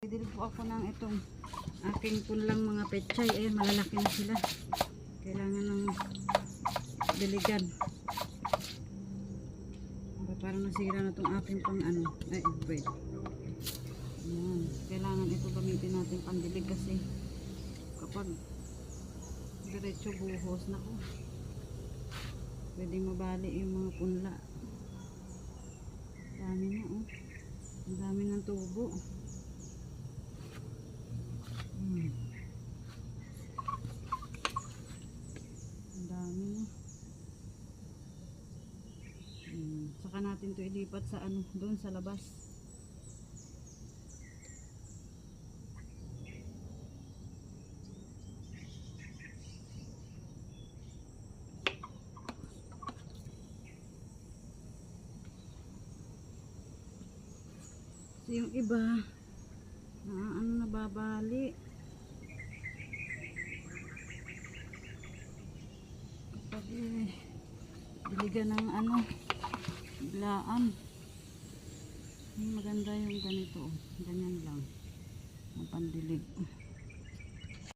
Bidili po ako ng itong aking punlang mga pechay. Malalaki na sila. Kailangan ng diligan. Parang nasira na itong aking pang bread. Ayan. Kailangan ito gamitin natin pandilig kasi kapag diretso buhos na ko, pwede mabali yung mga punla. Dami na ang dami ng tubo. Ang dami na. Saka natin to ilipat sa doon sa labas. So, yung iba nababali kapag diligan ng biglaan. Maganda yung ganito, ganyan lang ang pandilig.